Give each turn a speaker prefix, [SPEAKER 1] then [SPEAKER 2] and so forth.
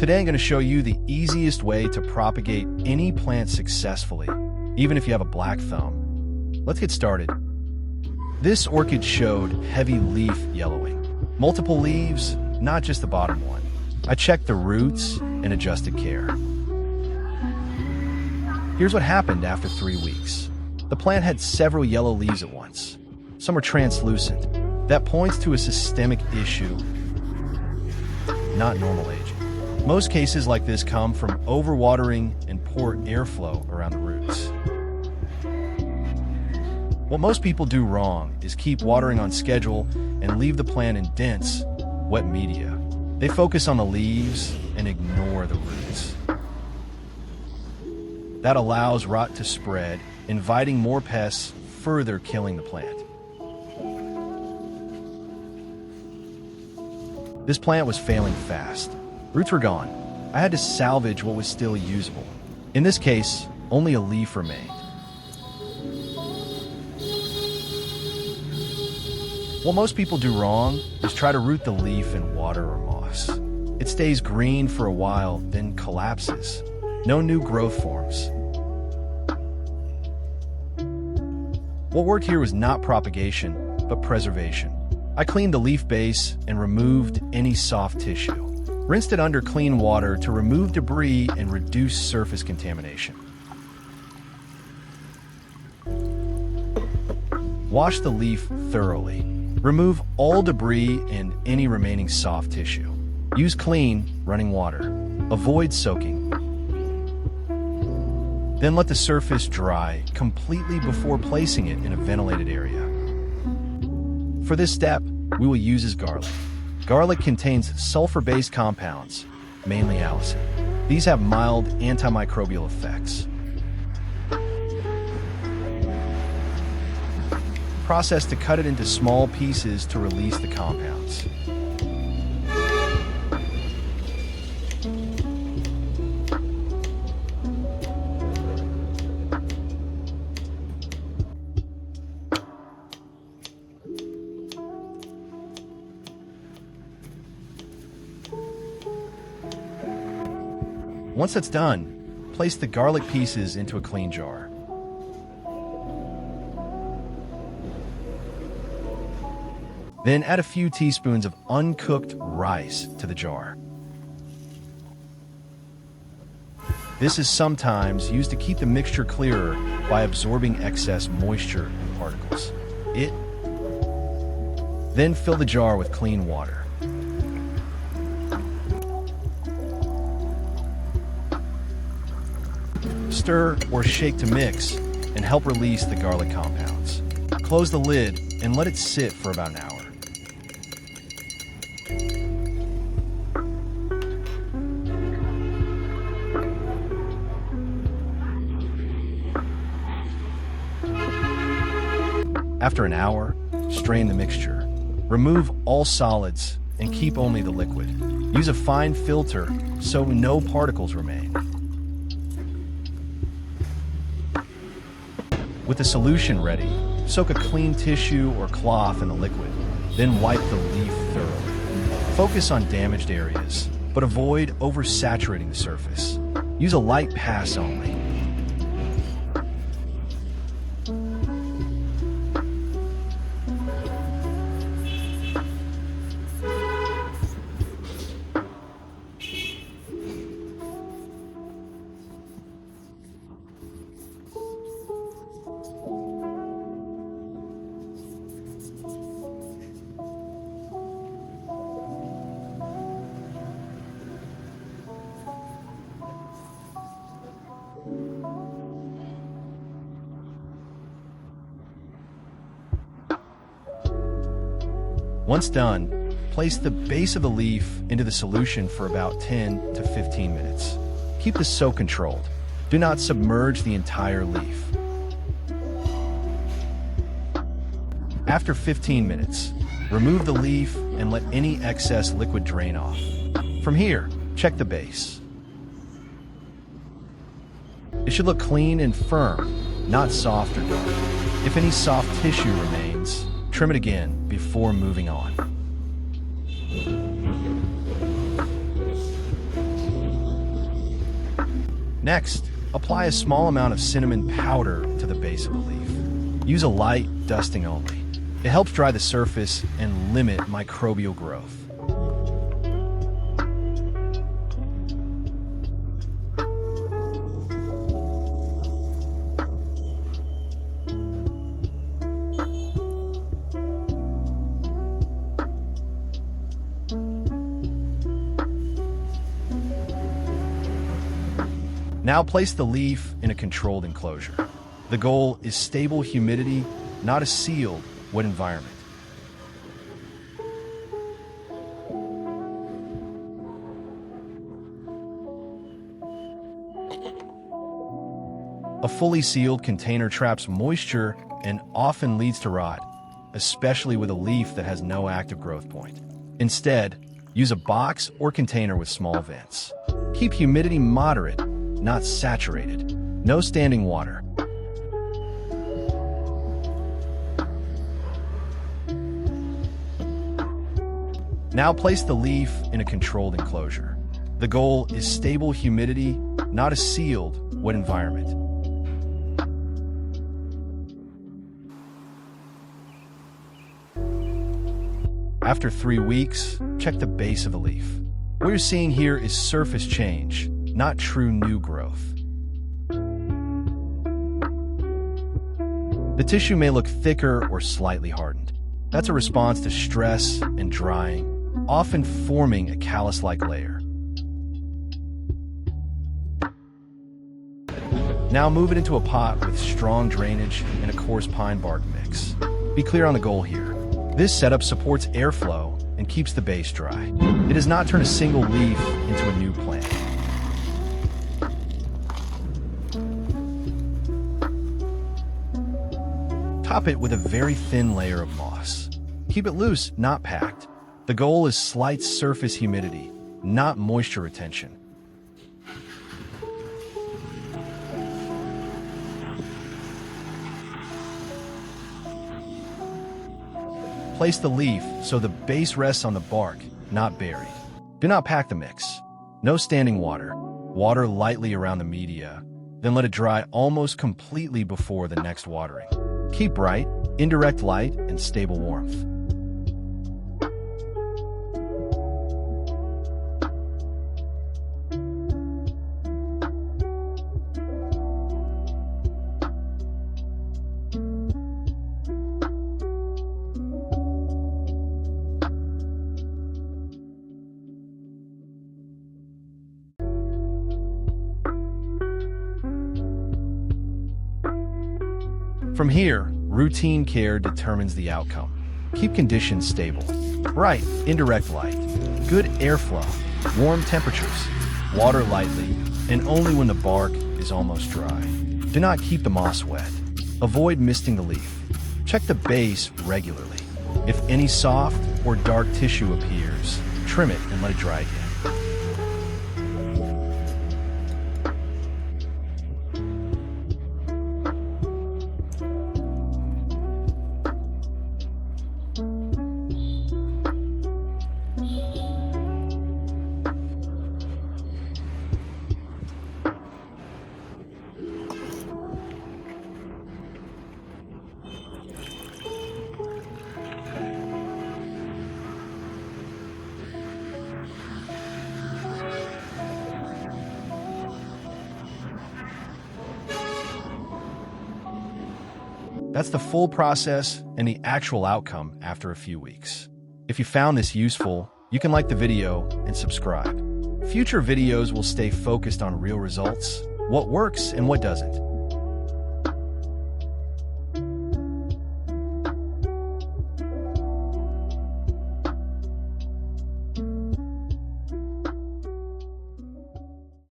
[SPEAKER 1] Today I'm going to show you the easiest way to propagate any plant successfully, even if you have a black thumb. Let's get started. This orchid showed heavy leaf yellowing. Multiple leaves, not just the bottom one. I checked the roots and adjusted care. Here's what happened after 3 weeks. The plant had several yellow leaves at once. Some were translucent. That points to a systemic issue, not normal aging. Most cases like this come from overwatering and poor airflow around the roots. What most people do wrong is keep watering on schedule and leave the plant in dense, wet media. They focus on the leaves and ignore the roots. That allows rot to spread, inviting more pests, further killing the plant. This plant was failing fast. Roots were gone. I had to salvage what was still usable. In this case, only a leaf remained. What most people do wrong is try to root the leaf in water or moss. It stays green for a while, then collapses. No new growth forms. What worked here was not propagation, but preservation. I cleaned the leaf base and removed any soft tissue. Rinsed it under clean water to remove debris and reduce surface contamination. Wash the leaf thoroughly. Remove all debris and any remaining soft tissue. Use clean, running water. Avoid soaking. Then let the surface dry completely before placing it in a ventilated area. For this step, we will use is garlic. Garlic contains sulfur-based compounds, mainly allicin. These have mild antimicrobial effects. Process to cut it into small pieces to release the compounds. Once that's done, place the garlic pieces into a clean jar. Then add a few teaspoons of uncooked rice to the jar. This is sometimes used to keep the mixture clearer by absorbing excess moisture and particles. Then fill the jar with clean water. Stir or shake to mix and help release the garlic compounds. Close the lid and let it sit for about an hour. After an hour, strain the mixture. Remove all solids and keep only the liquid. Use a fine filter so no particles remain. With the solution ready, soak a clean tissue or cloth in the liquid, then wipe the leaf thoroughly. Focus on damaged areas, but avoid oversaturating the surface. Use a light pass only. Once done, place the base of the leaf into the solution for about 10 to 15 minutes. Keep the soak controlled. Do not submerge the entire leaf. After 15 minutes, remove the leaf and let any excess liquid drain off. From here, check the base. It should look clean and firm, not soft or dark. If any soft tissue remains, trim it again before moving on. Next, apply a small amount of cinnamon powder to the base of the leaf. Use a light dusting only. It helps dry the surface and limit microbial growth. Now place the leaf in a controlled enclosure. The goal is stable humidity, not a sealed, wet environment. A fully sealed container traps moisture and often leads to rot, especially with a leaf that has no active growth point. Instead, use a box or container with small vents. Keep humidity moderate, not saturated. No standing water. Now place the leaf in a controlled enclosure. The goal is stable humidity, not a sealed, wet environment. After 3 weeks, check the base of the leaf. What you're seeing here is surface change, not true new growth. The tissue may look thicker or slightly hardened. That's a response to stress and drying, often forming a callus-like layer. Now move it into a pot with strong drainage and a coarse pine bark mix. Be clear on the goal here. This setup supports airflow and keeps the base dry. It does not turn a single leaf into a new plant. Top it with a very thin layer of moss. Keep it loose, not packed. The goal is slight surface humidity, not moisture retention. Place the leaf so the base rests on the bark, not buried. Do not pack the mix. No standing water. Water lightly around the media, then let it dry almost completely before the next watering. Keep bright, indirect light, and stable warmth. From here, routine care determines the outcome. Keep conditions stable. Bright, indirect light, good airflow, warm temperatures, water lightly, and only when the bark is almost dry. Do not keep the moss wet. Avoid misting the leaf. Check the base regularly. If any soft or dark tissue appears, trim it and let it dry again. That's the full process and the actual outcome after a few weeks. If you found this useful, you can like the video and subscribe. Future videos will stay focused on real results, what works and what doesn't.